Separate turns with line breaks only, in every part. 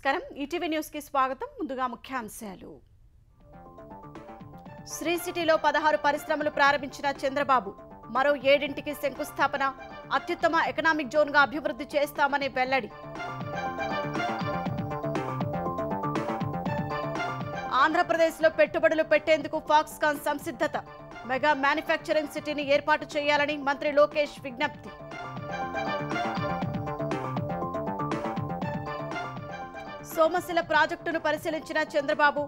నమస్కారం ETV news కి స్వాగతం ముందుగా ముఖ్యాంశాలు శ్రీ సిటీలో 16 పరిశ్రమలు ప్రారంభించిన చంద్రబాబు మరో 7ంటికి శంకుస్థాపన అత్యుత్తమ ఎకనామిక్ జోన్ గా అభివృద్ధి చేస్తామని వెల్లడి ఆంధ్రప్రదేశ్లో పెట్టుబడులు పెట్టేందుకు ఫాక్స్కాన్ సంసిద్ధత మెగా మ్యానుఫ్యాక్చరింగ్ సిటీని ఏర్పాటు చేయాలని మంత్రి లోకేష్ విజ్ఞప్తి సోమశిల ప్రాజెక్టును పరిశీలించిన చంద్రబాబు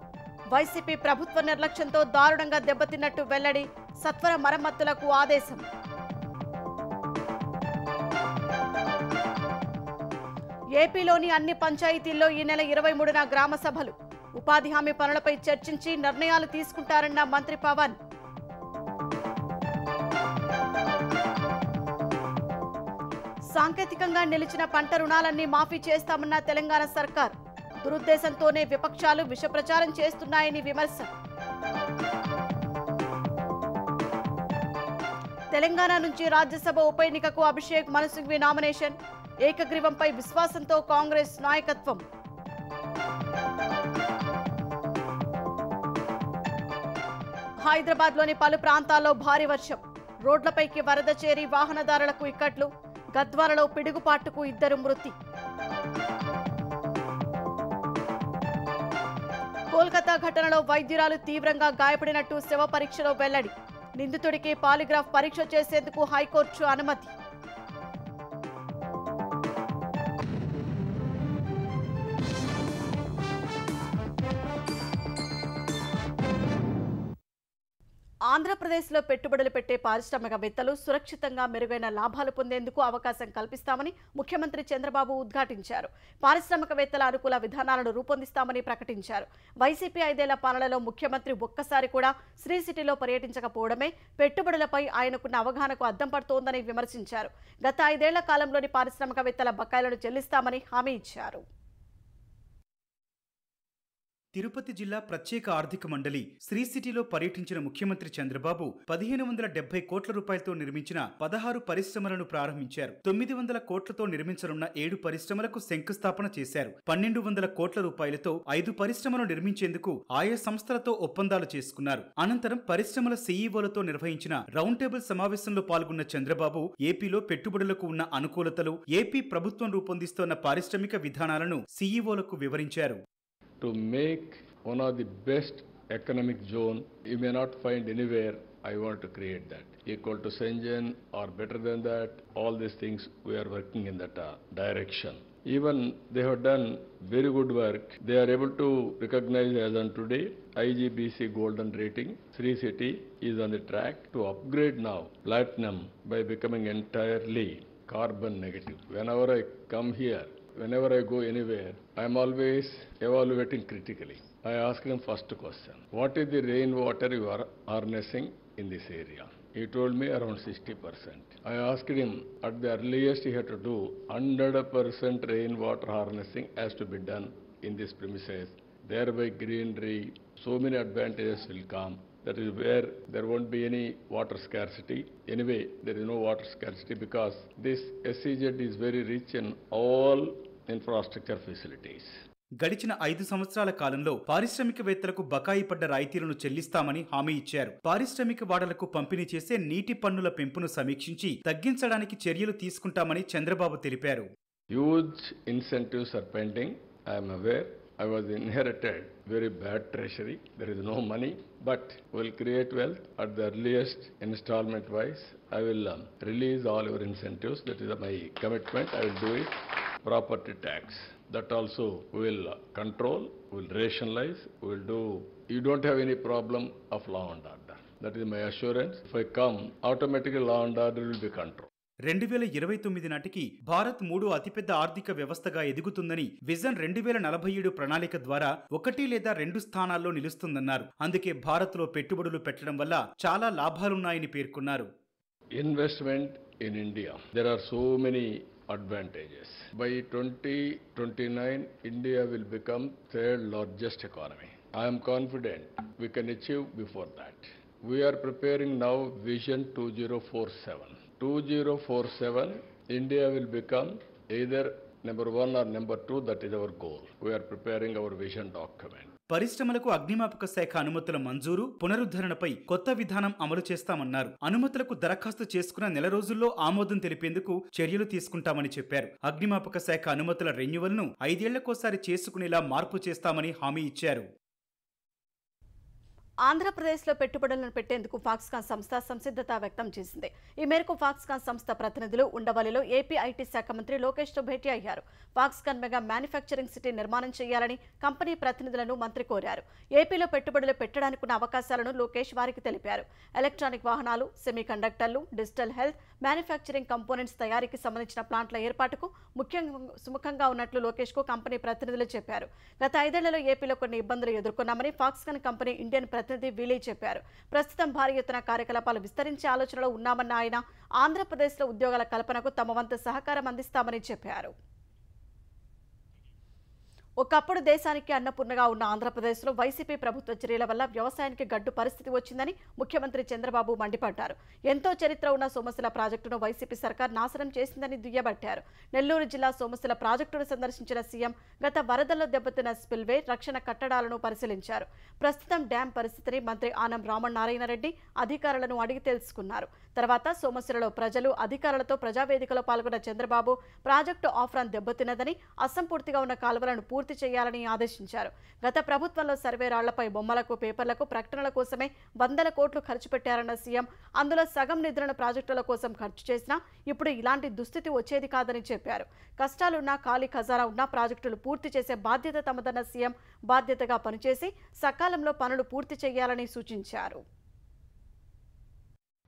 వైసీపీ ప్రభుత్వ నిర్లక్ష్యంతో దారుణంగా దెబ్బతిన్నట్టు వెల్లడి సత్వర మరమ్మతులకు ఆదేశం ఏపీలోని అన్ని పంచాయతీల్లో ఈ నెల 23న గ్రామ సభలు ఉపాధి హామీ పనులపై చర్చించి నిర్ణయాలు తీసుకుంటారన్న మంత్రి పవన్ సాంకేతికంగా నిలిచిన పంట రుణాలన్నీ మాఫీ చేస్తామన్న తెలంగాణ సర్కార్ దురుద్దేశంతోనే విపక్షాలు విషప్రచారం చేస్తున్నాయని విమర్శ తెలంగాణ నుంచి రాజ్యసభ ఉప ఎన్నికకు అభిషేక్ మను సింఘ్వి నామినేషన్ ఏకగ్రీవంపై విశ్వాసంతో కాంగ్రెస్ నాయకత్వం హైదరాబాద్లోని పలు ప్రాంతాల్లో భారీ వర్షం రోడ్లపైకి వరద చేరి వాహనదారులకు ఇక్కట్లు గద్వాలలో పిడుగుపాటుకు 2 మృతి కోల్కతా ఘటనలో వైద్యురాలు తీవ్రంగా గాయపడినట్టు శవ పరీక్షలో వెల్లడి నిందితుడికి పాలిగ్రాఫ్ పరీక్ష చేసేందుకు హైకోర్టు అనుమతి ఆంధ్రప్రదేశ్లో పెట్టుబడులు పెట్టే పారిశ్రామికవేత్తలు సురక్షితంగా మెరుగైన లాభాలు పొందేందుకు అవకాశం కల్పిస్తామని ముఖ్యమంత్రి చంద్రబాబు ఉద్ఘాటించారు పారిశ్రామికవేత్తల అనుకూల విధానాలను రూపొందిస్తామని ప్రకటించారు వైసీపీ 5 ఏళ్ల పాలనలో ముఖ్యమంత్రి ఒక్కసారి కూడా శ్రీ సిటీలో పర్యటించకపోవడమే పెట్టుబడులపై ఆయనకున్న అవగాహనకు అద్దం పడుతోందని విమర్శించారు గత 5 ఏళ్ల కాలంలోని పారిశ్రామికవేత్తల బకాయిలను చెల్లిస్తామని హామీ ఇచ్చారు
తిరుపతి జిల్లా ప్రత్యేక ఆర్థిక మండలి శ్రీ సిటీలో పర్యటించిన ముఖ్యమంత్రి చంద్రబాబు 1570 కోట్ల రూపాయలతో నిర్మించిన 16 పరిశ్రమలను ప్రారంభించారు 900 కోట్లతో నిర్మించనున్న 7 పరిశ్రమలకు శంకుస్థాపన చేశారు 1200 కోట్ల రూపాయలతో 5 పరిశ్రమలు నిర్మించేందుకు ఆయా సంస్థలతో ఒప్పందాలు చేసుకున్నారు అనంతరం పరిశ్రమల సీఈఓలతో నిర్వహించిన రౌండ్ టేబుల్ సమావేశంలో పాల్గొన్న చంద్రబాబు ఏపీలో పెట్టుబడులకు ఉన్న అనుకూలతలు ఏపీ ప్రభుత్వం రూపొందిస్తోన్న పారిశ్రామిక విధానాలను సీఈఓలకు వివరించారు
To make one of the best economic zone you may not find anywhere. I want to create that equal to Shenzhen or better than that. All these things we are working in that direction. Even they have done very good work. They are able to recognize as on today IGBC golden rating. Sri City is on the track to upgrade now platinum by becoming entirely carbon negative. Whenever I come here, whenever I go anywhere, I am always evaluating critically. I ask them first question, what is the rainwater you are harnessing in this area? He told me around 60%. I asked him, at the earliest he had to do 100% rainwater harnessing has to be done in this premises. Thereby greenery, so many advantages will come. That is where there won't be any water scarcity. Anyway, there is no water scarcity because this SEZ is very rich in all infrastructure facilities.
గడిచిన 5 సంవత్సరాల కాలంలో పారిశ్రామికవేత్తలకు బకాయి పడ్డ రాయితీలను చెల్లిస్తామని హామీ ఇచ్చారు పారిశ్రామిక వాడలకు పంపిణీ చేసే నీటి పన్నుల పెంపును సమీక్షించి తగ్గించడానికి చర్యలు తీసుకుంటామని చంద్రబాబు తెలిపారు
Huge incentives are pending. I am aware. I was inherited very bad treasury. There is no money, but we'll create wealth at the earliest installment wise. I will release all your incentives. That is my commitment. I will do it. Property tax. That also we will control, we will rationalize, we will do. You don't have any problem of law and order. That is my assurance. If I come, automatically law and order will be controlled.
2029 నాటికి భారత్ 3వ అతిపెద్ద ఆర్థిక వ్యవస్థగా ఎదుగుతుందని vision 2047 ప్రణాళిక ద్వారా 1 లేదా 2 స్థానాల్లో నిలుస్తుందన్నారు అందుకే భారత్లో పెట్టుబడులు పెట్టడం వల్ల చాలా లాభాలున్నాయని పేర్కొన్నారు
Investment in India. There are so many advantages. By 2029, India will become third largest economy. I am confident we can achieve before that. We are preparing now Vision 2047. 2047, India will become either number 1 or number 2, that is our goal. We are preparing our vision document.
పరిశ్రమలకు అగ్నిమాపక శాఖ అనుమతుల మంజూరు పునరుద్ధరణపై కొత్త విధానం అమలు చేస్తామన్నారు. అనుమతులకు దరఖాస్తు చేసుకున్న నెల రోజుల్లో ఆమోదం తెలిపేందుకు చర్యలు తీసుకుంటామని చెప్పారు. అగ్నిమాపక శాఖ అనుమతుల రెన్యువల్ను 5 ఏళ్లకోసారి చేసుకునేలా మార్పు చేస్తామని హామీ ఇచ్చారు.
ఆంధ్రప్రదేశ్లో పెట్టుబడులను పెట్టేందుకు ఫాక్స్కాన్ సంస్థ సంసిద్ధత వ్యక్తం చేసింది. ఈ మేరకు ఫాక్స్కాన్ సంస్థ ప్రతినిధులు ఉండవల్లిలో ఏపీ ఐటీ శాఖ మంత్రి లోకేష్తో భేటీ అయ్యారు. ఫాక్స్కాన్ మెగా మ్యానుఫ్యాక్చరింగ్ సిటీ నిర్మాణం చేయాలని కంపెనీ ప్రతినిధులను మంత్రి కోరారు. ఏపీలో పెట్టుబడులు పెట్టడానికి ఉన్న అవకాశాలను లోకేష్ వారికి తెలిపారు. ఎలక్ట్రానిక్ వాహనాలు, సెమీకండక్టర్లు, డిజిటల్ హెల్త్, మ్యానుఫ్యాక్చరింగ్ కంపోనెంట్స్ తయారీకి సంబంధించిన ప్లాంట్ల ఏర్పాటుకు సుముఖంగా ఉన్నట్లు లోకేష్కు కంపెనీ ప్రతినిధులు చెప్పారు. గత 5 ఏళ్లలో ఏపీలో కొన్ని ఇబ్బందులు ఎదుర్కొన్నామని ఫాక్స్కాన్ కంపెనీ ఇండియన్ ప్రతినిధి విలీ చెప్పారు. ప్రస్తుతం భారీ ఎత్తున కార్యకలాపాలు విస్తరించే ఆలోచనలో ఉన్నామన్న ఆయన ఆంధ్రప్రదేశ్లో ఉద్యోగాల కల్పనకు తమ వంతు సహకారం అందిస్తామని చెప్పారు. ఒకప్పుడు దేశానికి అన్నపూర్ణగా ఉన్న ఆంధ్రప్రదేశ్లో వైసీపీ ప్రభుత్వ చర్యల వల్ల వ్యవసాయానికి గడ్డు పరిస్థితి వచ్చిందని ముఖ్యమంత్రి చంద్రబాబు మండిపడ్డారు. ఎంతో చరిత్ర ఉన్న సోమశిల ప్రాజెక్టును వైసీపీ సర్కార్ నాశనం చేసిందని దుయ్యబట్టారు. నెల్లూరు జిల్లా సోమశిల ప్రాజెక్టును సందర్శించిన సీఎం గత వరదల్లో దెబ్బతిన్న స్పిల్వే, రక్షణ కట్టడాలను పరిశీలించారు. ప్రస్తుతం డ్యాం పరిస్థితిని మంత్రి ఆనం రామనారాయణరెడ్డి అధికారులను అడిగి తెలుసుకున్నారు. తర్వాత సోమశిలలో ప్రజలు, అధికారులతో ప్రజావేదికలో పాల్గొన్న చంద్రబాబు ప్రాజెక్టు ఆఫ్రాన్ దెబ్బతిన్నదని, అసంపూర్తిగా ఉన్న కాలువలను పూర్తి చేయాలని ఆదేశించారు. గత ప్రభుత్వంలో సర్వే రాళ్లపై బొమ్మలకు, పేపర్లకు, ప్రకటనల కోసమే 100 కోట్లు ఖర్చు పెట్టారన్న సీఎం అందులో సగం నిధులను ప్రాజెక్టుల కోసం ఖర్చు చేసినా ఇప్పుడు ఇలాంటి దుస్థితి వచ్చేది కాదని చెప్పారు. కష్టాలున్నా, ఖాళీ ఖజానా ఉన్నా ప్రాజెక్టులు పూర్తి చేసే బాధ్యత తమదన్న సీఎం బాధ్యతగా పనిచేసి సకాలంలో పనులు పూర్తి చేయాలని సూచించారు.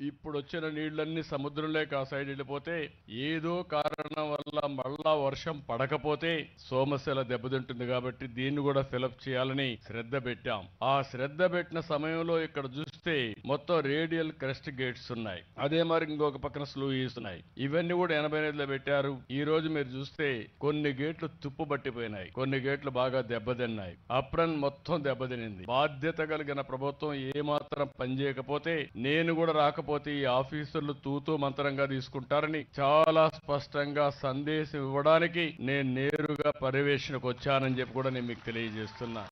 ఇప్పుడు వచ్చిన నీళ్లన్నీ సముద్రంలోకి ఆ సైడ్ వెళ్ళిపోతే ఏదో కారణం వల్ల మళ్ళా వర్షం పడకపోతే సోమశిల దెబ్బతింటుంది కాబట్టి దీన్ని కూడా ఫిలప్ చేయాలని శ్రద్ధ పెట్టాం. ఆ శ్రద్ధ పెట్టిన సమయంలో ఇక్కడ చూస్తే మొత్తం రేడియల్ క్రెస్ట్ గేట్స్ ఉన్నాయి. అదే మరి ఇంకొక పక్కన స్లూయిస్ ఉన్నాయి. ఇవన్నీ కూడా 85లో పెట్టారు. ఈ రోజు మీరు చూస్తే కొన్ని గేట్లు తుప్పు పట్టిపోయినాయి, కొన్ని గేట్లు బాగా దెబ్బతిన్నాయి. అప్రన్ మొత్తం దెబ్బతినింది. బాధ్యత కలిగిన ప్రభుత్వం ఏమాత్రం పనిచేయకపోతే నేను కూడా రాకపోతే ఈ ఆఫీసర్లు తూతూ మంత్రంగా తీసుకుంటారని చాలా స్పష్టంగా సందేశం ఇవ్వడానికి నేను నేరుగా పర్యవేక్షణకు వచ్చానని చెప్పి కూడా నేను మీకు తెలియజేస్తున్నా.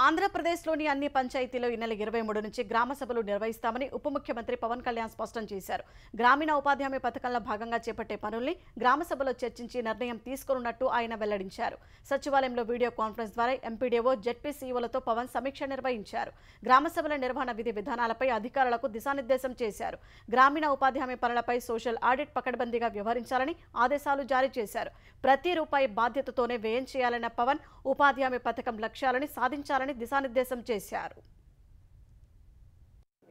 ఆంధ్రప్రదేశ్లోని అన్ని పంచాయతీలో ఈ నెల 23 నుంచి గ్రామ సభలు నిర్వహిస్తామని ఉప ముఖ్యమంత్రి పవన్ కళ్యాణ్ స్పష్టం చేశారు. గ్రామీణ ఉపాధి హామీ పథకంలో భాగంగా చేపట్టే పనుల్ని గ్రామ సభలో చర్చించి నిర్ణయం తీసుకోనున్నట్టు ఆయన వెల్లడించారు. సచివాలయంలో వీడియో కాన్ఫరెన్స్ ద్వారా ఎంపీడీఓ, జెడ్పీసీఓలతో పవన్ సమీక్ష నిర్వహించారు. గ్రామ సభల నిర్వహణ విధి విధానాలపై అధికారులకు దిశానిర్దేశం చేశారు. గ్రామీణ ఉపాధి హామీ పనులపై సోషల్ ఆడిట్ పకడ్బందీగా వ్యవహరించాలని ఆదేశాలు జారీ చేశారు. ప్రతి రూపాయి బాధ్యతతోనే వ్యయం చేయాలన్న పవన్ ఉపాధి హామీ పథకం లక్ష్యాలని సాధించాలని దిశానిర్దేశం చేశారు.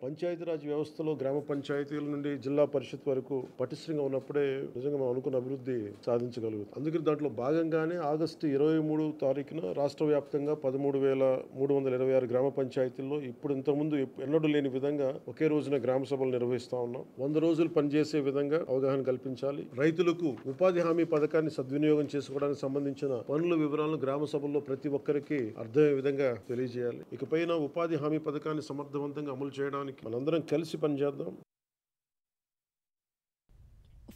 పంచాయతీరాజ్ వ్యవస్థలో గ్రామ పంచాయతీల నుండి జిల్లా పరిషత్ వరకు పటిష్టంగా ఉన్నప్పుడే నిజంగా మనం అనుకున్న అభివృద్ధి సాధించగలుగుతాం. అందుకని దాంట్లో భాగంగానే ఆగస్టు 23 తారీఖున రాష్ట్ర వ్యాప్తంగా 13,326 గ్రామ పంచాయతీల్లో ఇప్పుడు ఇంతకుముందు ఎన్నడూ లేని విధంగా ఒకే రోజున గ్రామ సభలు నిర్వహిస్తా ఉన్నాం. 100 రోజులు పనిచేసే విధంగా అవగాహన కల్పించాలి. రైతులకు ఉపాధి హామీ పథకాన్ని సద్వినియోగం చేసుకోవడానికి సంబంధించిన పనుల వివరాలను గ్రామ సభల్లో ప్రతి ఒక్కరికి అర్థమయ్యే విధంగా తెలియజేయాలి. ఇకపైన ఉపాధి హామీ పథకాన్ని సమర్థవంతంగా అమలు చేయడానికి మనందరం కలిసి పనిచేద్దాం.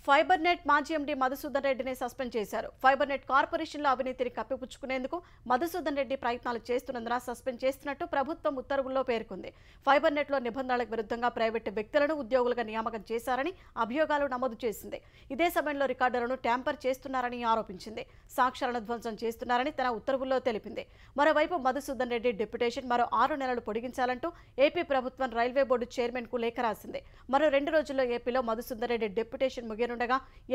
ఫైబర్ నెట్ మాజీ ఎండీ మధుసూదన్ రెడ్డిని సస్పెండ్ చేశారు. ఫైబర్ నెట్ కార్పొరేషన్లో అవినీతిని కప్పిపుచ్చుకునేందుకు మధుసూదన్ రెడ్డి ప్రయత్నాలు చేస్తున్నందున సస్పెండ్ చేస్తున్నట్టు ప్రభుత్వం ఉత్తర్వుల్లో పేర్కొంది. ఫైబర్ నెట్లో నిబంధనలకు విరుద్ధంగా ప్రైవేటు వ్యక్తులను ఉద్యోగులుగా నియామకం చేశారని అభియోగాలు నమోదు చేసింది. ఇదే సమయంలో రికార్డులను ట్యాంపర్ చేస్తున్నారని ఆరోపించింది. సాక్ష్యాలను ధ్వంసం చేస్తున్నారని తన ఉత్తర్వుల్లో తెలిపింది. మరోవైపు మధుసూదన్ రెడ్డి డిప్యుటేషన్ మరో 6 నెలలు పొడిగించాలంటూ ఏపీ ప్రభుత్వం రైల్వే బోర్డు చైర్మన్ కు లేఖ రాసింది. మరో 2 రోజుల్లో ఏపీలో మధుసూదన్ రెడ్డి డిప్యుటేషన్ ముగియనుండగా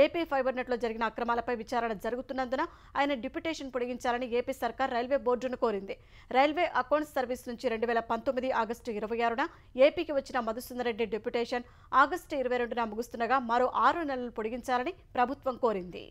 ఏపీ ఫైబర్ నెట్లో జరిగిన అక్రమాలపై విచారణ జరుగుతున్నందున ఆయన డిప్యుటేషన్ పొడిగించాలని ఏపీ సర్కార్ రైల్వే బోర్డును కోరింది. రైల్వే అకౌంట్స్ సర్వీస్ నుంచి 2019 ఆగస్టు 26న ఏపీకి వచ్చిన మధుసూదన్ రెడ్డి డిప్యుటేషన్ ఆగస్టు 22న ముగుస్తుండగా మరో 6 నెలలు పొడిగించాలని ప్రభుత్వం కోరింది.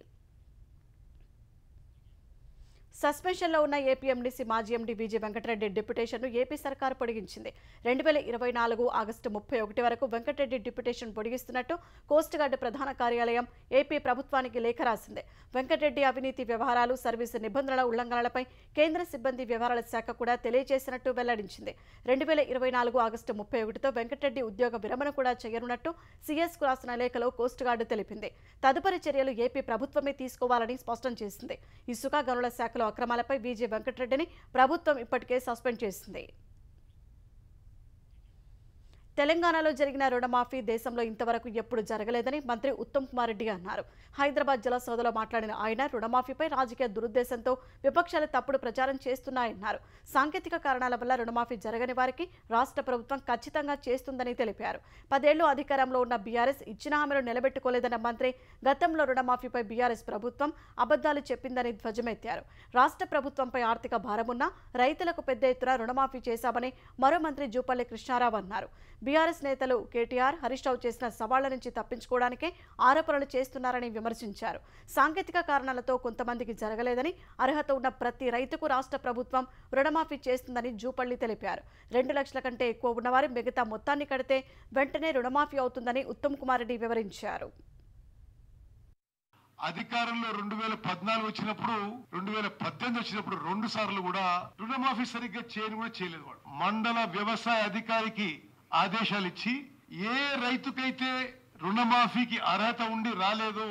సస్పెన్షన్లో ఉన్న ఏపీ ఎండీసీ మాజీ ఎండీ విజయ వెంకటరెడ్డి డిప్యుటేషన్ను ఏపీ సర్కారు పొడిగించింది. 2024 ఆగస్టు 31 వరకు వెంకటరెడ్డి డిప్యుటేషన్ పొడిగిస్తున్నట్టు కోస్ట్ గార్డ్ ప్రధాన కార్యాలయం ఏపీ ప్రభుత్వానికి లేఖ రాసింది. వెంకటరెడ్డి అవినీతి వ్యవహారాలు, సర్వీసు నిబంధనల ఉల్లంఘనలపై కేంద్ర సిబ్బంది వ్యవహారాల శాఖ కూడా తెలియజేసినట్టు వెల్లడించింది. 2024 ఆగస్టు 31తో వెంకటరెడ్డి ఉద్యోగ విరమణ కూడా చేయనున్నట్టు సీఎస్కు రాసిన లేఖలో కోస్ట్ గార్డు తెలిపింది. తదుపరి చర్యలు ఏపీ ప్రభుత్వమే తీసుకోవాలని స్పష్టం చేసింది. ఇసుక గనుల శాఖలో అక్రమాలపై విజయ వెంకటరెడ్డిని ప్రభుత్వం ఇప్పటికే సస్పెండ్ చేసింది. తెలంగాణలో జరిగిన రుణమాఫీ దేశంలో ఇంతవరకు ఎప్పుడు జరగలేదని మంత్రి ఉత్తమ్ కుమార్ రెడ్డి అన్నారు. హైదరాబాద్ జలసౌధలో మాట్లాడిన ఆయన రుణమాఫీపై రాజకీయ దురుద్దేశంతో విపక్షాలు తప్పుడు ప్రచారం చేస్తున్నాయన్నారు. సాంకేతిక కారణాల వల్ల రుణమాఫీ జరగని వారికి రాష్ట్ర ప్రభుత్వం ఖచ్చితంగా చేస్తుందని తెలిపారు. 10 ఏళ్లు అధికారంలో ఉన్న బీఆర్ఎస్ ఇచ్చిన హామీలు నిలబెట్టుకోలేదన్న మంత్రి గతంలో రుణమాఫీపై బీఆర్ఎస్ ప్రభుత్వం అబద్దాలు చెప్పిందని ధ్వజమెత్తారు. రాష్ట్ర ప్రభుత్వంపై ఆర్థిక భారమున్నా రైతులకు పెద్ద ఎత్తున రుణమాఫీ చేశామని మరో మంత్రి జూపల్లి కృష్ణారావు అన్నారు. బీఆర్ఎస్ నేతలు కేటీఆర్, హరీష్ రావు చేసిన సవాళ్ల నుంచి తప్పించుకోవడానికే ఆరోపణలు చేస్తున్నారని విమర్శించారు. సాంకేతిక కారణాలతో కొంతమందికి జరగలేదని, అర్హత ఉన్న ప్రతి రైతుకు రాష్ట్ర ప్రభుత్వం రుణమాఫీ చేస్తుందని జూపల్లి తెలిపారు. 2 లక్షల కంటే ఎక్కువ ఉన్నవారు మిగతా మొత్తాన్ని కడితే వెంటనే రుణమాఫీ అవుతుందని ఉత్తమ్ కుమార్ రెడ్డి వివరించారు.
అధికారంలో 2014 వచ్చినప్పుడు 2018 వచ్చినప్పుడు 2 సార్లు కూడా రుణమాఫీ సరిగ్గా చేయలేదు. వాడు మండల వ్యవసాయ అధికారికి ఆదేశాలు ఇచ్చి ఏ రైతుకైతే రుణమాఫీకి అర్హత ఉండి రాలేదో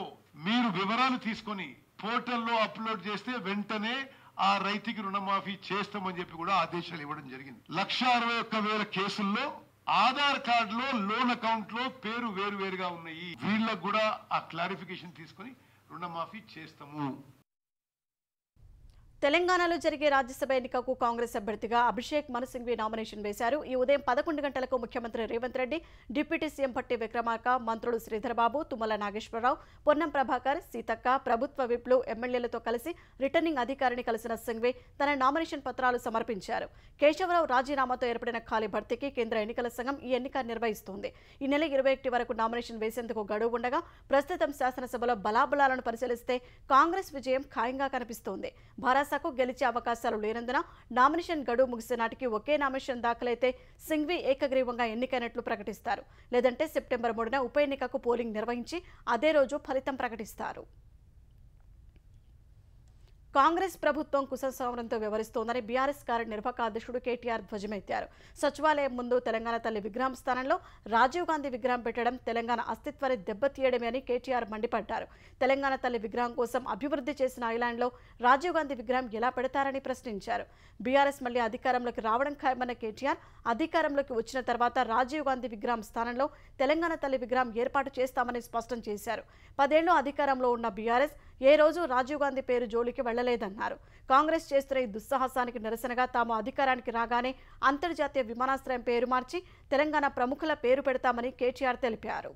మీరు వివరాలు తీసుకొని పోర్టల్లో అప్లోడ్ చేస్తే వెంటనే ఆ రైతుకి రుణమాఫీ చేస్తామని చెప్పి కూడా ఆదేశాలు ఇవ్వడం జరిగింది. 1,61,000 కేసుల్లో ఆధార్ కార్డులో లోన్ అకౌంట్ లో పేరు వేరువేరుగా ఉన్నాయి. వీళ్ళకు కూడా ఆ క్లారిఫికేషన్ తీసుకొని రుణమాఫీ చేస్తాము.
తెలంగాణలో జరిగే రాజ్యసభ ఎన్నికకు కాంగ్రెస్ అభ్యర్థిగా అభిషేక్ మను సింఘ్వి నామినేషన్ వేశారు. ఈ ఉదయం 11 గంటలకు ముఖ్యమంత్రి రేవంత్ రెడ్డి, డిప్యూటీ సీఎం భట్టి విక్రమార్క, మంత్రులు శ్రీధర్బాబు, తుమ్మల నాగేశ్వరరావు, పొన్నం ప్రభాకర్, సీతక్క, ప్రభుత్వ విప్లు, ఎమ్మెల్యేలతో కలిసి రిటర్నింగ్ అధికారిని కలిసిన సింఘ్వి తన నామినేషన్ పత్రాలు సమర్పించారు. కేశవరావు రాజీనామాతో ఏర్పడిన ఖాళీ భర్తీకి కేంద్ర ఎన్నికల సంఘం ఈ ఎన్నిక నిర్వహిస్తోంది. ఈ నెల 21 వరకు నామినేషన్ వేసేందుకు గడువు ఉండగా ప్రస్తుతం శాసనసభలో బలాబలాలను పరిశీలిస్తే కాంగ్రెస్ విజయం ఖాయంగా కనిపిస్తోంది. భారాసాకు గెలిచే అవకాశాలు లేనందున నామినేషన్ గడువు ముగిసే నాటికి ఒకే నామినేషన్ దాఖలైతే సింఘ్వి ఏకగ్రీవంగా ఎన్నికైనట్లు ప్రకటిస్తారు. లేదంటే సెప్టెంబర్ 3న ఉప ఎన్నికకు పోలింగ్ నిర్వహించి అదే రోజు ఫలితం ప్రకటిస్తారు. కాంగ్రెస్ ప్రభుత్వం కుసంస్కారంతో వ్యవహరిస్తోందని బీఆర్ఎస్ కార్యనిర్వాహక అధ్యక్షుడు కేటీఆర్ ధ్వజమెత్తారు. సచివాలయం ముందు తెలంగాణ తల్లి విగ్రహం స్థానంలో రాజీవ్ గాంధీ విగ్రహం పెట్టడం తెలంగాణ అస్తిత్వాన్ని దెబ్బతీయడమే అని కేటీఆర్ మండిపడ్డారు. తెలంగాణ తల్లి విగ్రహం కోసం అభివృద్ధి చేసిన ఐలాండ్లో రాజీవ్ గాంధీ విగ్రహం ఎలా పెడతారని ప్రశ్నించారు. బీఆర్ఎస్ మళ్లీ అధికారంలోకి రావడం ఖాయమన్న కేటీఆర్ అధికారంలోకి వచ్చిన తర్వాత రాజీవ్ గాంధీ విగ్రహం స్థానంలో తెలంగాణ తల్లి విగ్రహం ఏర్పాటు చేస్తామని స్పష్టం చేశారు. 10 ఏళ్లు అధికారంలో ఉన్న బీఆర్ఎస్ ఏ రోజు రాజీవ్ గాంధీ పేరు జోలికి వెళ్లలేదన్నారు. కాంగ్రెస్ చేస్తున్న ఈ దుస్సాహసానికి నిరసనగా తాము అధికారానికి రాగానే అంతర్జాతీయ విమానాశ్రయం పేరు మార్చి తెలంగాణ ప్రముఖుల పేరు పెడతామని కేటీఆర్ తెలిపారు.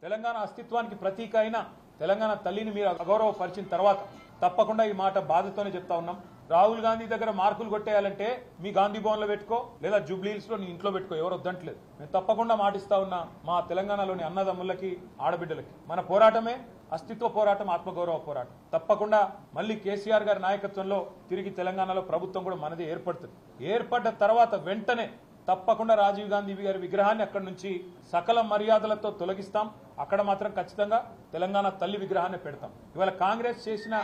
తెలంగాణ అస్తిత్వానికి ప్రతీక అయిన తెలంగాణ తల్లిని మీరు అగౌరవపరిచిన తర్వాత తప్పకుండా ఈ మాట బాధతోనే చెప్తా ఉన్నాం. రాహుల్ గాంధీ దగ్గర మార్కులు కొట్టేయాలంటే మీ గాంధీ భవన్లో పెట్టుకో, లేదా జూబ్లీహిల్స్ లో నీ ఇంట్లో పెట్టుకో, ఎవరు వద్దంటలేదు. మేము తప్పకుండా మాటిస్తా ఉన్నా మా తెలంగాణలోని అన్నదమ్ములకి, ఆడబిడ్డలకి మన పోరాటమే అస్తిత్వ పోరాటం, ఆత్మగౌరవ పోరాటం. తప్పకుండా మళ్ళీ కేసీఆర్ గారి నాయకత్వంలో తిరిగి తెలంగాణలో ప్రభుత్వం కూడా మనది ఏర్పడుతుంది. ఏర్పడ్డ తర్వాత వెంటనే తప్పకుండా రాజీవ్ గాంధీ గారి విగ్రహాన్ని అక్కడి నుంచి సకల మర్యాదలతో తొలగిస్తాం. అక్కడ మాత్రం ఖచ్చితంగా తెలంగాణ తల్లి విగ్రహాన్ని పెడతాం. ఇవాళ కాంగ్రెస్ చేసిన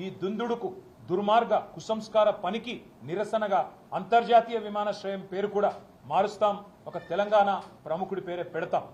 ఈ దుందుడుకు, దుర్మార్గ, కుసంస్కార పనికి నిరసనగా అంతర్జాతీయ విమానాశ్రయం పేరు కూడా మారుస్తాం. ఒక తెలంగాణ ప్రముఖుడి పేరే పెడతాం.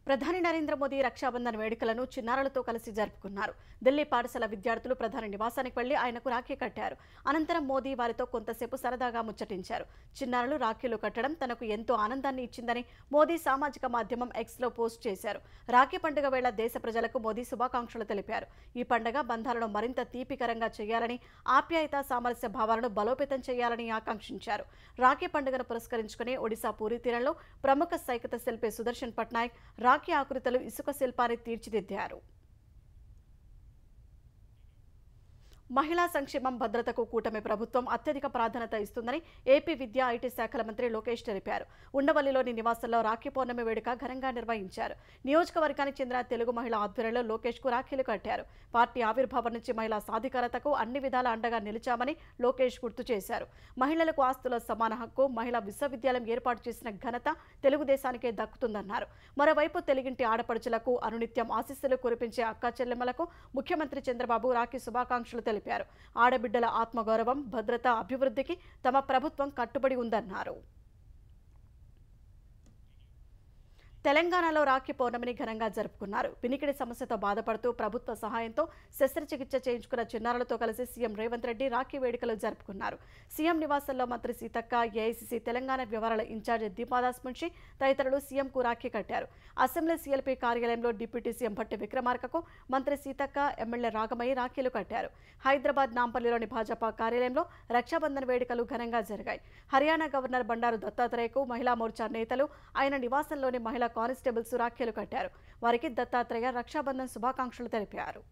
ప్రధాని నరేంద్ర మోదీ రక్షాబంధన్ వేడుకలను చిన్నారులతో కలిసి జరుపుకున్నారు. ఢిల్లీ పాఠశాల విద్యార్థులు ప్రధాని నివాసానికి వెళ్లి ఆయనకు రాఖీ కట్టారు. అనంతరం మోదీ వారితో కొంతసేపు సరదాగా ముచ్చటించారు. చిన్నారులు రాఖీలు కట్టడం తనకు ఎంతో ఆనందాన్ని ఇచ్చిందని మోదీ సామాజిక మాధ్యమం ఎక్స్లో పోస్ట్ చేశారు. రాఖీ పండుగ వేళ దేశ ప్రజలకు మోదీ శుభాకాంక్షలు తెలిపారు. ఈ పండుగ బంధాలను మరింత తీపికరంగా చేయాలని, ఆప్యాయత, సామరస్య భావాలను బలోపేతం చేయాలని ఆకాంక్షించారు. రాఖీ పండుగను పురస్కరించుకుని ఒడిశా పూరి తీరంలో ప్రముఖ సైకత శిల్పి సుదర్శన్ పట్నాయక్ రాఖీ ఆకృతులు ఇసుక శిల్పాన్ని తీర్చిదిద్దారు. మహిళా సంక్షేమం భద్రతకు కూటమి ప్రభుత్వం అత్యధిక ప్రాధాన్యత ఇస్తుందని ఏపీ విద్యా ఐటీ శాఖల మంత్రి లోకేష్ తెలిపారు. ఉండవల్లిలోని నివాసంలో రాఖీ పౌర్ణమి వేడుక ఘనంగా నిర్వహించారు. నియోజకవర్గానికి చెందిన తెలుగు మహిళా ఆధ్వర్యంలో లోకేష్ కు రాఖీలు కట్టారు. పార్టీ ఆవిర్భావం నుంచి మహిళా సాధికారతకు అన్ని విధాల అండగా నిలిచామని లోకేష్ గుర్తు చేశారు. మహిళలకు ఆస్తుల సమాన హక్కు, మహిళా విశ్వవిద్యాలయం ఏర్పాటు చేసిన ఘనత తెలుగుదేశానికే దక్కుతుందన్నారు. మరోవైపు తెలుగింటి ఆడపడుచులకు అనునిత్యం ఆశీస్సులు కురిపించే అక్కా చెల్లెమ్మలకు ముఖ్యమంత్రి చంద్రబాబు రాఖీ శుభాకాంక్షలు తెలిపారు. ఆడబిడ్డల ఆత్మగౌరవం, భద్రత, అభివృద్ధికి తమ ప్రభుత్వం కట్టుబడి ఉందన్నారు. తెలంగాణలో రాఖీ పౌర్ణమిని ఘనంగా జరుపుకున్నారు. వినికిడి సమస్యతో బాధపడుతూ ప్రభుత్వ సహాయంతో శస్త్రచికిత్స చేయించుకున్న చిన్నారులతో కలిసి సీఎం రేవంత్ రెడ్డి రాఖీ వేడుకలు జరుపుకున్నారు. సీఎం నివాసంలో మంత్రి సీతక్క, ఏఐసీసీ తెలంగాణ వ్యవహారాల ఇన్ఛార్జ్ దీపాదాస్ మున్షి తదితరులు సీఎంకు రాఖీ కట్టారు. అసెంబ్లీ సీఎల్పీ కార్యాలయంలో డిప్యూటీ సీఎం భట్టి విక్రమార్కకు మంత్రి సీతక్క, ఎమ్మెల్యే రాగమయ్య రాఖీలు కట్టారు. హైదరాబాద్ నాంపల్లిలోని భాజపా కార్యాలయంలో రక్షాబంధన్ వేడుకలు ఘనంగా జరిగాయి. హర్యానా గవర్నర్ బండారు దత్తాత్రేయకు మహిళా మోర్చా నేతలు ఆయన నివాసంలోని మహిళా కానిస్టేబుల్స్ రాఖీలు కట్టారు. వారికి దత్తాత్రేయ రక్షాబంధన్ శుభాకాంక్షలు తెలిపారు.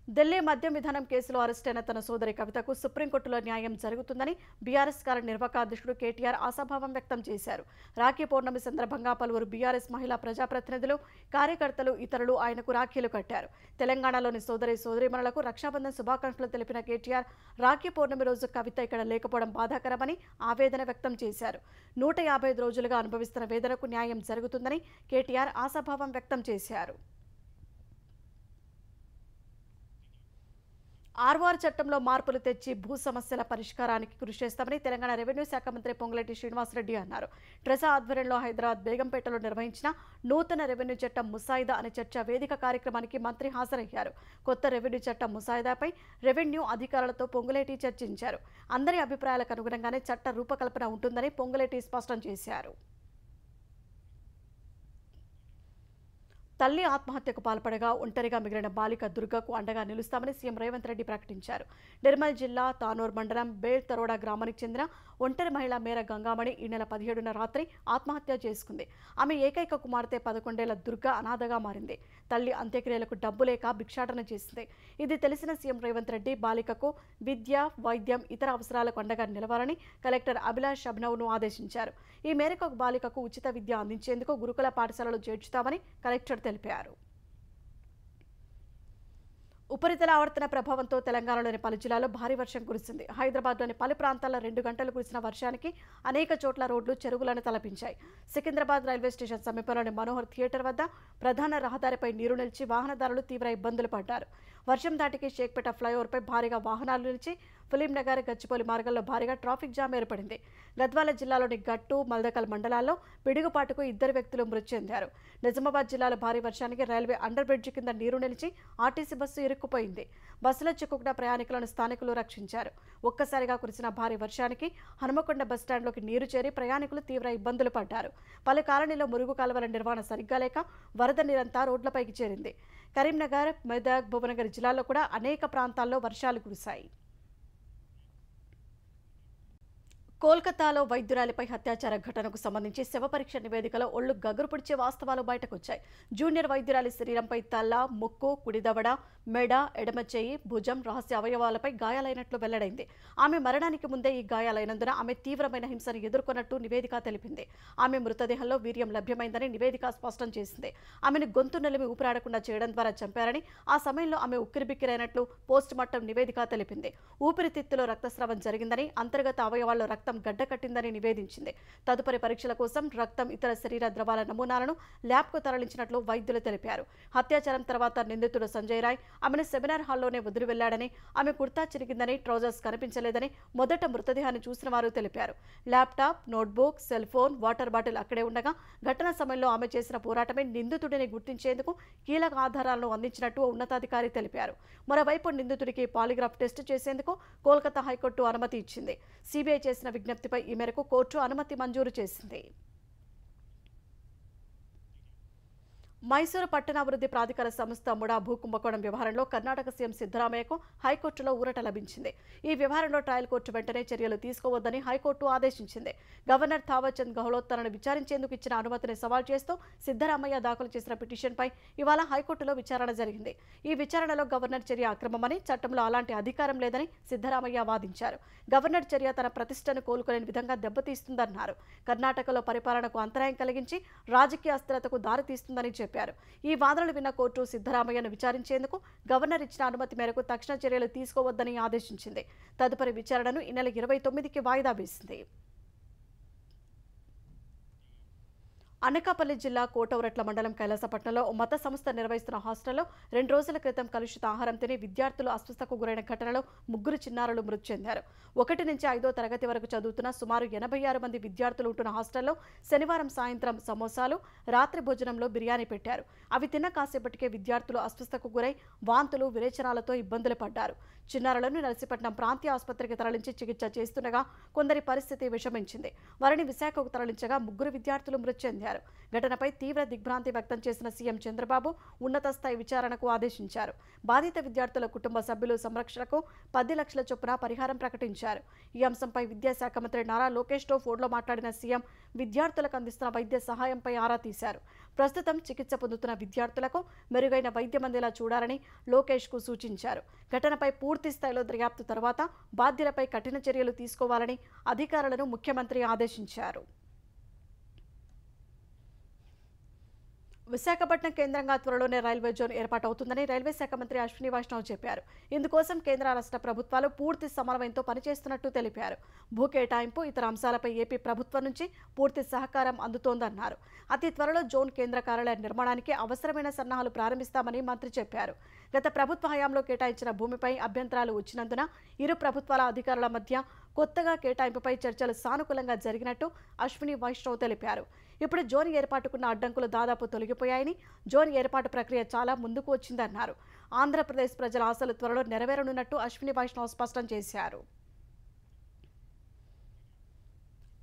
ఢిల్లీ మద్యం విధానం కేసులో అరెస్టైన తన సోదరి కవితకు సుప్రీంకోర్టులో న్యాయం జరుగుతుందని బీఆర్ఎస్ కార్యనిర్వాహక అధ్యక్షుడు కేటీఆర్ ఆశాభావం వ్యక్తం చేశారు. రాఖీ పౌర్ణమి సందర్భంగా పలువురు బీఆర్ఎస్ మహిళా ప్రజాప్రతినిధులు, కార్యకర్తలు, ఇతరులు ఆయనకు రాఖీలు కట్టారు. తెలంగాణలోని సోదరీమణులకు రక్షాబంధన్ శుభాకాంక్షలు తెలిపిన కేటీఆర్ రాఖీ పౌర్ణమి రోజు కవిత ఇక్కడ లేకపోవడం బాధాకరమని ఆవేదన వ్యక్తం చేశారు. 155 రోజులుగా అనుభవిస్తున్న వేదనకు న్యాయం జరుగుతుందని కేటీఆర్ ఆశాభావం వ్యక్తం చేశారు. ఆర్వార్ చట్టంలో మార్పులు తెచ్చి భూ సమస్యల పరిష్కారానికి కృషి చేస్తామని తెలంగాణ రెవెన్యూ శాఖ మంత్రి పొంగులేటి శ్రీనివాసరెడ్డి అన్నారు. ట్రెజా ఆధ్వర్యంలో హైదరాబాద్ బేగంపేటలో నిర్వహించిన నూతన రెవెన్యూ చట్టం ముసాయిదా అనే చర్చా వేదిక కార్యక్రమానికి మంత్రి హాజరయ్యారు. కొత్త రెవెన్యూ చట్టం ముసాయిదాపై రెవెన్యూ అధికారులతో పొంగులేటి చర్చించారు. అందరి అభిప్రాయాలకు అనుగుణంగానే చట్ట రూపకల్పన ఉంటుందని పొంగులేటి స్పష్టం చేశారు. తల్లి ఆత్మహత్యకు పాల్పడగా ఒంటరిగా మిగిలిన బాలిక దుర్గకు అండగా నిలుస్తామని సీఎం రేవంత్ రెడ్డి ప్రకటించారు. నిర్మల్ జిల్లా తానూర్ మండలం బేల్ తరోడా గ్రామానికి చెందిన ఒంటరి మహిళ మేర గంగామణి ఈ నెల 17న రాత్రి ఆత్మహత్య చేసుకుంది. ఆమె ఏకైక కుమార్తె 11 ఏళ్ల దుర్గ అనాథగా మారింది. తల్లి అంత్యక్రియలకు డబ్బు లేక భిక్షాటన చేసింది. ఇది తెలిసిన సీఎం రేవంత్ రెడ్డి బాలికకు విద్య, వైద్యం, ఇతర అవసరాలకు అండగా నిలవాలని కలెక్టర్ అభిలాష్ అభినవ్ను ఆదేశించారు. ఈ మేరకు బాలికకు ఉచిత విద్య అందించేందుకు గురుకుల పాఠశాలలో చేర్చుతామని కలెక్టర్ తెలిపారు. ఉపరితల ఆవర్తన ప్రభావంతో తెలంగాణలోని పలు జిల్లాల్లో భారీ వర్షం కురిసింది. హైదరాబాద్లోని పలు ప్రాంతాల్లో 2 గంటలు కురిసిన వర్షానికి అనేక చోట్ల రోడ్లు చెరువులను తలపించాయి. సికింద్రాబాద్ రైల్వే స్టేషన్ సమీపంలోని మనోహర్ థియేటర్ వద్ద ప్రధాన రహదారిపై నీరు నిలిచి వాహనదారులు తీవ్ర ఇబ్బందులు పడ్డారు. వర్షం దాటికి షేక్పేట ఫ్లైఓవర్పై భారీగా వాహనాలు నిలిచి ఫిలిం నగర్, గచ్చిబౌలి మార్గాల్లో భారీగా ట్రాఫిక్ జామ్ ఏర్పడింది. గద్వాల జిల్లాలోని గట్టు, మల్దకల్ మండలాల్లో పిడుగుపాటుకు 2 వ్యక్తులు మృతి చెందారు. నిజామాబాద్ జిల్లాలో భారీ వర్షానికి రైల్వే అండర్ బ్రిడ్జి కింద నీరు నిలిచి ఆర్టీసీ బస్సు ఇరుక్కుపోయింది. బస్సులో చిక్కుకున్న ప్రయాణికులను స్థానికులు రక్షించారు. ఒక్కసారిగా కురిసిన భారీ వర్షానికి హనుమకొండ బస్టాండ్లోకి నీరు చేరి ప్రయాణికులు తీవ్ర ఇబ్బందులు పడ్డారు. పలు కాలనీలో మురుగు కాలువల నిర్వహణ సరిగ్గా లేక వరద నీరంతా రోడ్లపైకి చేరింది. కరీంనగర్, మెదక్, భువనగిరి జిల్లాల్లో కూడా అనేక ప్రాంతాల్లో వర్షాలు కురిశాయి. కోల్కతాలో వైద్యురాలిపై అత్యాచార ఘటనకు సంబంధించి శవ పరీక్ష నివేదికలో ఒళ్లు గగురు పొడిచే వాస్తవాలు బయటకొచ్చాయి. జూనియర్ వైద్యురాలి శరీరంపై తల, ముక్కు, కుడిదవడ, మెడ, ఎడమ చేయి, భుజం, రహస్య అవయవాలపై గాయాలైనట్లు వెల్లడైంది. ఆమె మరణానికి ముందే ఈ గాయాలైనందున ఆమె తీవ్రమైన హింసను ఎదుర్కొన్నట్టు నివేదిక తెలిపింది. ఆమె మృతదేహంలో వీర్యం లభ్యమైందని నివేదిక స్పష్టం చేసింది. ఆమెను గొంతు నిలిమి ఊపిరాడకుండా చేయడం ద్వారా చంపారని, ఆ సమయంలో ఆమె ఉక్కిరిబిక్కిరైనట్లు పోస్ట్ మార్టం నివేదిక తెలిపింది. ఊపిరితిత్తులో రక్తస్రావం జరిగిందని, అంతర్గత అవయవాల్లో రక్తం గడ్డకట్టిందని నివేదించింది. తదుపరి పరీక్షల కోసం రక్తం, ఇతర శరీర ద్రవాల నమూనాలను ల్యాబ్కు తరలించినట్లు వైద్యులు తెలిపారు. అత్యాచారం తర్వాత నిందితుడు సంజయ్ రాయ్ ఆమెను సెమినార్ హాల్లోనే వదిలి వెళ్లాడని, ఆమె కుర్తా చిరిగిందని, ట్రౌజర్స్ కనిపించలేదని మొదట మృతదేహాన్ని చూసిన వారు తెలిపారు. Laptop, notebook, cell phone, water bottle అక్కడే ఉండగా ఘటన సమయంలో ఆమె చేసిన పోరాటమే నిందితుడిని గుర్తించేందుకు కీలక ఆధారాలను అందించినట్టు ఉన్నతాధికారి తెలిపారు. మరోవైపు నిందితుడికి పాలిగ్రాఫ్ టెస్టు చేసేందుకు కోల్కతా హైకోర్టు అనుమతి ఇచ్చింది. సిబిఐ చేసిన విజ్ఞప్తిపై ఈ మేరకు కోర్టు అనుమతి మంజూరు చేసింది. మైసూరు పట్టణాభివృద్ధి ప్రాధికార సంస్థ ముడా భూకుంభకోణం వ్యవహారంలో కర్ణాటక సీఎం సిద్ధరామయ్యకు హైకోర్టులో ఊరట లభించింది. ఈ వ్యవహారంలో ట్రయల్ కోర్టు వెంటనే చర్యలు తీసుకోవద్దని హైకోర్టు ఆదేశించింది. గవర్నర్ థావర్చంద్ గెహ్లోట్ తనను విచారించేందుకు ఇచ్చిన అనుమతిని సవాల్ చేస్తూ సిద్ధరామయ్య దాఖలు చేసిన పిటిషన్పై ఇవాళ హైకోర్టులో విచారణ జరిగింది. ఈ విచారణలో గవర్నర్ చర్య అక్రమమని, చట్టంలో అలాంటి అధికారం లేదని సిద్ధరామయ్య వాదించారు. గవర్నర్ చర్య తన ప్రతిష్టను కోలుకోలేని విధంగా దెబ్బతీస్తుందన్నారు. కర్ణాటకలో పరిపాలనకు అంతరాయం కలిగించి రాజకీయ అస్థిరతకు దారితీస్తుందని చెప్పారు. ఈ వాదనలు విన్న కోర్టు సిద్ధరామయ్యను విచారించేందుకు గవర్నర్ ఇచ్చిన అనుమతి మేరకు తక్షణ చర్యలు తీసుకోవద్దని ఆదేశించింది. తదుపరి విచారణను ఈ నెల 29కి వాయిదా వేసింది. అనకాపల్లి జిల్లా కోటౌరట్ల మండలం కైలాసపట్నంలో మత సంస్థ నిర్వహిస్తున్న హాస్టల్లో 2 రోజుల క్రితం కలుషిత ఆహారం తిని విద్యార్థులు అస్వస్థకు గురైన ఘటనలో 3 చిన్నారులు మృతి చెందారు. 1 నుంచి 5వ తరగతి వరకు చదువుతున్న సుమారు 86 మంది విద్యార్థులు ఉంటున్న హాస్టల్లో శనివారం సాయంత్రం సమోసాలు, రాత్రి భోజనంలో బిర్యానీ పెట్టారు. అవి తిన్న కాసేపటికే విద్యార్థులు అస్వస్థకు గురై వాంతులు, విరేచనాలతో ఇబ్బందులు పడ్డారు. చిన్నారులను నర్సీపట్నం ప్రాంతీయ ఆసుపత్రికి తరలించి చికిత్స చేస్తుండగా కొందరి పరిస్థితి విషమించింది. వారిని విశాఖకు తరలించగా 3 విద్యార్థులు మృతి చెందారు. ఘటనపై తీవ్ర దిగ్భ్రాంతి వ్యక్తం చేసిన సీఎం చంద్రబాబు ఉన్నత స్థాయి విచారణకు ఆదేశించారు. బాధిత విద్యార్థుల కుటుంబ సభ్యులు సంరక్షణకు 10 లక్షల చొప్పున పరిహారం ప్రకటించారు. ఈ అంశంపై విద్యాశాఖ మంత్రి నారా లోకేష్తో ఫోన్లో మాట్లాడిన సీఎం విద్యార్థులకు అందిస్తున్న వైద్య సహాయంపై ఆరా తీశారు. ప్రస్తుతం చికిత్స పొందుతున్న విద్యార్థులకు మెరుగైన వైద్యం అందేలా చూడాలని లోకేష్కు సూచించారు. ఘటనపై పూర్తి స్థాయిలో దర్యాప్తు తర్వాత బాధ్యులపై కఠిన చర్యలు తీసుకోవాలని అధికారులను ముఖ్యమంత్రి ఆదేశించారు. విశాఖపట్నం కేంద్రంగా త్వరలోనే రైల్వే జోన్ ఏర్పాటవుతుందని రైల్వే శాఖ మంత్రి అశ్విని వైష్ణవ్ చెప్పారు. ఇందుకోసం కేంద్ర రాష్ట్ర ప్రభుత్వాలు పూర్తి సమన్వయంతో పనిచేస్తున్నట్టు తెలిపారు. భూ కేటాయింపు, ఇతర అంశాలపై ఏపీ ప్రభుత్వం నుంచి పూర్తి సహకారం అందుతోందన్నారు. అతి త్వరలో జోన్ కేంద్ర కార్యాలయ నిర్మాణానికి అవసరమైన సన్నాహాలు ప్రారంభిస్తామని మంత్రి చెప్పారు. గత ప్రభుత్వ హయాంలో కేటాయించిన భూమిపై అభ్యంతరాలు వచ్చినందున ఇరు ప్రభుత్వాల అధికారుల మధ్య కొత్తగా కేటాయింపుపై చర్చలు సానుకూలంగా జరిగినట్టు అశ్విని వైష్ణవ్ తెలిపారు. ఇప్పుడు జోన్ ఏర్పాటుకున్న అడ్డంకులు దాదాపు తొలగిపోయాయని, జోన్ ఏర్పాటు ప్రక్రియ చాలా ముందుకు వచ్చిందన్నారు. ఆంధ్రప్రదేశ్ ప్రజల ఆశలు త్వరలో నెరవేరనున్నట్టు అశ్విని వైష్ణవ్ స్పష్టం చేశారు.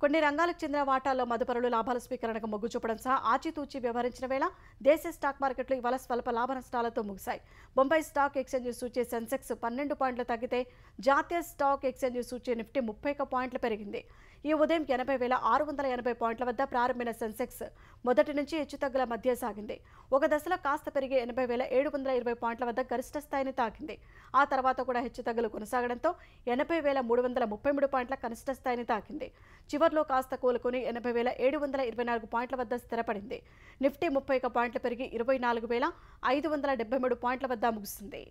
కొన్ని రంగాలకు చెందిన వాటాల్లో మదుపరులు లాభాల స్వీకరణకు మొగ్గు చూపడం సహా ఆచితూచి వ్యవహరించిన వేళ దేశ స్టాక్ మార్కెట్లు ఇవాళ స్వల్ప లాభ నష్టాలతో ముగిశాయి. బొంబాయి స్టాక్ ఎక్స్చేంజ్ సూచీ సెన్సెక్స్ 12 పాయింట్లు తగ్గితే జాతీయ స్టాక్ ఎక్స్చేంజ్ సూచీ నిఫ్టీ 31 పాయింట్లు పెరిగింది. ఈ ఉదయం 80,680 పాయింట్ల వద్ద ప్రారంభమైన సెన్సెక్స్ మొదటి నుంచి హెచ్చుతగ్గుల మధ్య సాగింది. ఒక దశలో కాస్త పెరిగి 80,720 పాయింట్ల వద్ద గరిష్ట స్థాయిని తాకింది. ఆ తర్వాత కూడా హెచ్చుతగ్గులు కొనసాగడంతో 80,333 పాయింట్ల కనిష్ట స్థాయిని తాకింది. చివర్లో కాస్త కోలుకొని 80,724 పాయింట్ల వద్ద స్థిరపడింది. నిఫ్టీ 31 పాయింట్లు పెరిగి 24,573 పాయింట్ల వద్ద ముగిసింది.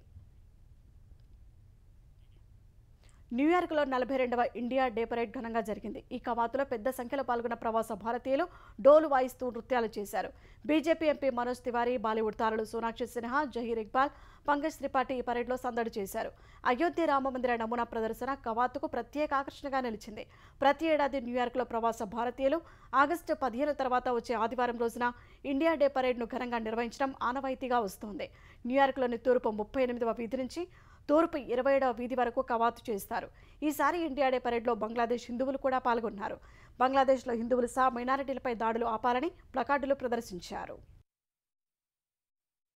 న్యూయార్క్లో 42వ ఇండియా డే పరేడ్ ఘనంగా జరిగింది. ఈ కవాతులో పెద్ద సంఖ్యలో పాల్గొన్న ప్రవాస భారతీయులు డోలు వాయిస్తూ నృత్యాలు చేశారు. బీజేపీ ఎంపీ మనోజ్ తివారీ, బాలీవుడ్ తారలు సోనాక్షి సిన్హా, జహీర్ ఇక్బాల్, పంకజ్ త్రిపాఠి ఈ పరేడ్లో సందడి చేశారు. అయోధ్య రామమందిర నమూనా ప్రదర్శన కవాతుకు ప్రత్యేక ఆకర్షణగా నిలిచింది. ప్రతి ఏడాది న్యూయార్క్లో ప్రవాస భారతీయులు ఆగస్టు 15 తర్వాత వచ్చే ఆదివారం రోజున ఇండియా డే పరేడ్ను ఘనంగా నిర్వహించడం ఆనవాయితీగా వస్తోంది. న్యూయార్క్లోని తూర్పు 38వ వీధి నుంచి తూర్పు 27వ వీధి వరకు కవాతు చేస్తారు. ఈసారి ఇండియా డే పరేడ్లో బంగ్లాదేశ్ హిందువులు కూడా పాల్గొన్నారు. బంగ్లాదేశ్లో హిందువులు సహా మైనారిటీలపై దాడులు ఆపాలని ప్లకార్డులు ప్రదర్శించారు.